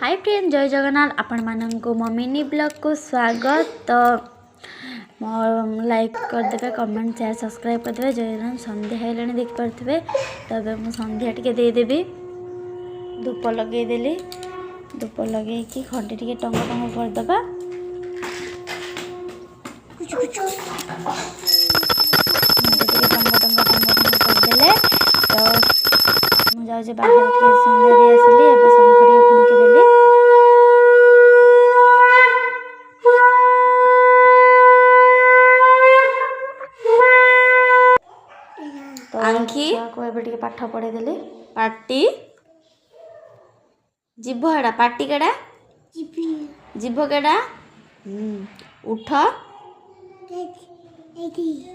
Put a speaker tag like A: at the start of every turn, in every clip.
A: Hi friend जय जगन्नाथ आपण मानक मो मिनी ब्लॉग को स्वागत। तो लाइक करदे कमेंट शेयर सब्सक्राइब करदे। जय संध्या है देखिपे तब मुझे संध्या टी देदेवी धूप लगेदेली धूप लगे खंडे टी टंग टंग करदे करदेले तो मुझे बाहर संध्या दे आसली ए शंख टे फुंकीदेली। आंखी को ए पाठ पढ़ेदेली पाटी जीभ एड़ा पाटी केड़ा जीभ केड़ा उठ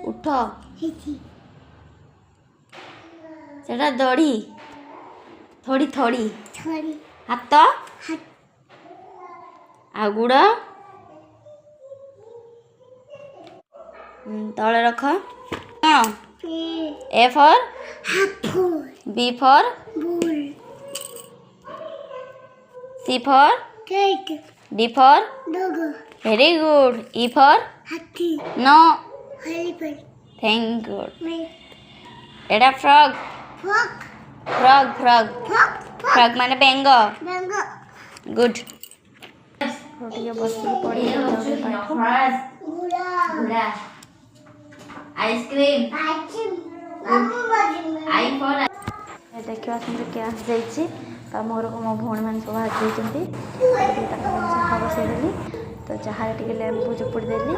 A: उठ सेटा दड़ी थोड़ी थोड़ी हाथ आ गुड़ तले रख A for B for C for D for very good E for no thank good एड़ा फ्रॉग फ्रॉग फ्रॉग फ्रॉग माने बेंग गुड बस पढ़ी आइसक्रीम देखिए क्या जाइए तो मोर को मो भौणी मैंने सब हाथी बसईदेली तो चाह टे लेंबू चुपुड़ी देली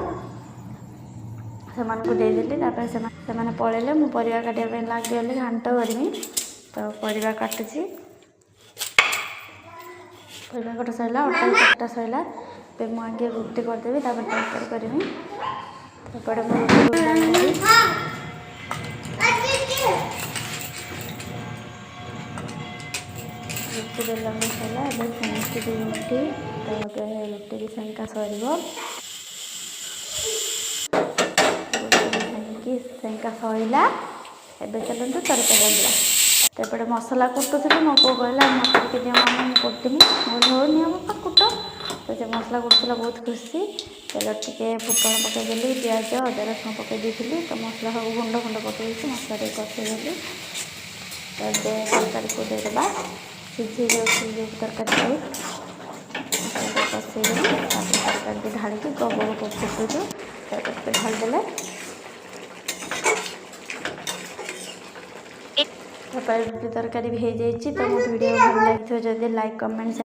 A: से देदेली से पलैले मु परिवा काटापी लगिगली घांट करमी तो परिवा काटुची परिवा कटा सरला अटा कटा सरला मुझे रुटी करदेवी तरकारी करमी तपड़े रुटी बेला सरला सेमती रुटी तो रुटी भी सेंका सर सेंका सरला एवं चलते तरकारी रंधा तपड़े मसला कुटुली मो पु कहला मत दिए मामा मुझे कुटमी हो बापा कुट तो से मसला कुटुला बहुत खुशी तेल टे फुटण पकईदेली पिज अदा रसुण पकई तो मसला सब गुंड गुंड पकई मसला टे कषईदेली तो तरकारी को देदेबा सीझी जो तरकारी कषईदेली तरकारी ढाड़ी गोबर को फुटुचु तरकारी ढालीदेले रुटी तरकारी भी हो जाए। तो मो वीडियो भल लगी जल्दी लाइक कमेंट